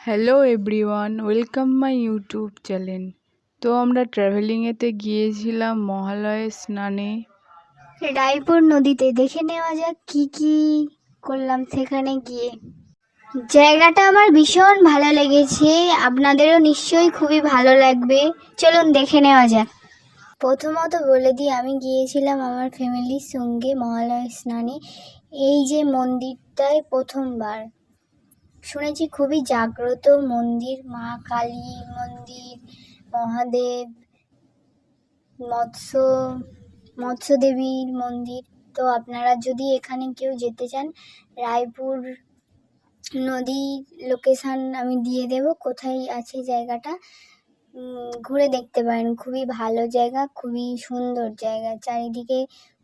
Hello everyone, welcome my YouTube channel. তো আমরা ট্রাভেলিংয়েতে গিয়েছিলাম মহালয়ের স্নানে রায়পুর নদীতে। দেখে নেওয়া যাক কি কি করলাম সেখানে গিয়ে। জায়গাটা আমার ভীষণ ভালো লেগেছে, আপনাদেরও নিশ্চয়ই খুবই ভালো লাগবে। চলুন দেখে নেওয়া যাক। প্রথমত বলে দিই, আমি গিয়েছিলাম আমার ফ্যামিলির সঙ্গে মহালয়ের স্নানে। এই যে মন্দিরটায় প্রথমবার শুনেছি, খুবই জাগ্রত মন্দির, মা কালী মন্দির, মহাদেব, মৎস্যদেবীর মন্দির। তো আপনারা যদি এখানে কেউ যেতে চান, রায়পুর নদীর লোকেশান আমি দিয়ে দেব, কোথায় আছে জায়গাটা, ঘুরে দেখতে পারেন। খুবই ভালো জায়গা, খুবই সুন্দর জায়গা, চারিদিকে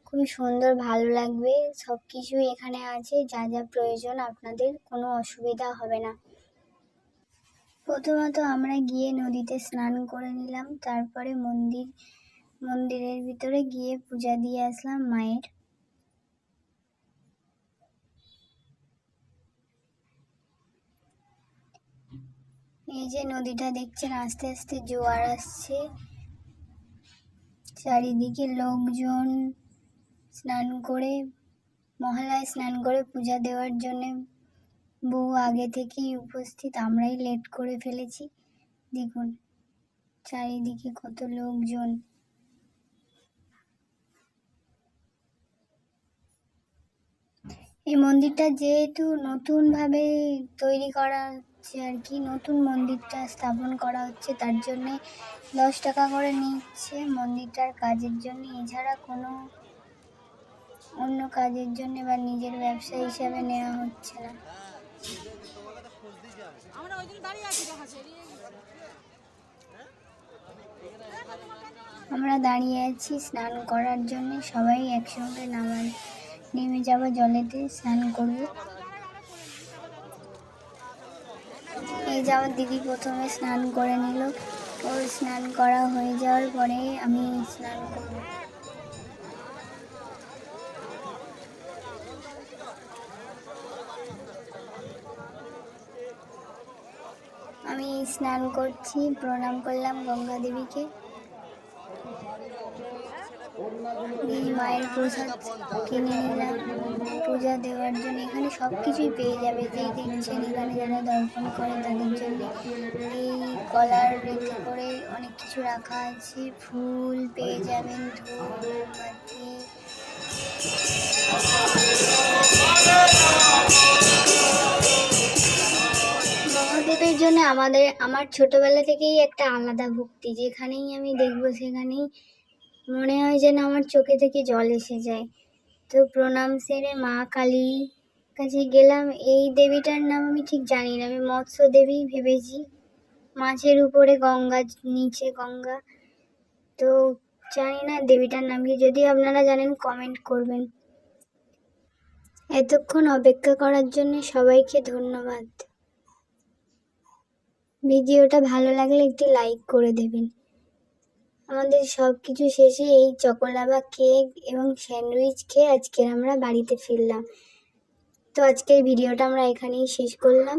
খুবই সুন্দর, ভালো লাগবে। সব কিছুই এখানে আছে, যা যা প্রয়োজন আপনাদের, কোনো অসুবিধা হবে না। প্রথমত আমরা গিয়ে নদীতে স্নান করে নিলাম, তারপরে মন্দিরের ভিতরে গিয়ে পূজা দিয়ে আসলাম মায়ের। এই যে নদীটা দেখছেন, আস্তে আস্তে জোয়ার আসছে, চারিদিকে লোকজন মহালয়ায় স্নান করে পূজা দেওয়ার জন্য বহু আগে থেকেই উপস্থিত। আমরাই লেট করে ফেলেছি। দেখুন চারিদিকে কত লোকজন। এই মন্দিরটা যেহেতু নতুনভাবে তৈরি করা হচ্ছে আর কি, নতুন মন্দিরটা স্থাপন করা হচ্ছে, তার জন্যে 10 টাকা করে নিচ্ছে মন্দিরটার কাজের জন্য। এছাড়া কোনো অন্য কাজের জন্য বা নিজের ব্যবসা হিসাবে নেওয়া হচ্ছে না। আমরা দাঁড়িয়ে আছি স্নান করার জন্য, সবাই একসঙ্গে নেমে যাবো জলেতে, স্নান করব। এই যে আমার দিদি প্রথমে স্নান করে নিল, ওর স্নান করা হয়ে যাওয়ার পরে আমি স্নান করব। আমি স্নান করছি, প্রণাম করলাম গঙ্গা দেবীকে। মায়ের প্রসাদ কিনে নিলাম পূজা দেওয়ার জন্য। এখানে সব কিছুই পেয়ে যাবে, যেই দেখছেন এখানে যারা দর্শন করে তাদের জন্য এই কলার রেতে করে অনেক কিছু রাখা আছে, ফুল পেয়ে যাবেন, ধূপ মোমবাতি। মহাদেবের জন্য আমার ছোটবেলা থেকেই একটা আলাদা ভক্তি, যেখানেই আমি দেখবো সেখানেই মনে হয় যেন আমার চোখে থেকে জল এসে যায়। তো প্রণাম সেরে মা কালীর কাছে গেলাম। এই দেবীটার নাম আমি ঠিক জানি না, আমি মৎস্য দেবী ভেবেছি। মাছের উপরে গঙ্গা, নিচে গঙ্গা, তো জানি না দেবীটার নাম কি। যদি আপনারা জানেন কমেন্ট করবেন। এতক্ষণ অপেক্ষা করার জন্য সবাইকে ধন্যবাদ। ভিডিওটা ভালো লাগলে একটি লাইক করে দেবেন। আমাদের সব কিছু শেষে এই চকোলাভা কেক এবং স্যান্ডউইচ খেয়ে আজকের আমরা বাড়িতে ফিরলাম। তো আজকের ভিডিওটা আমরা এখানেই শেষ করলাম।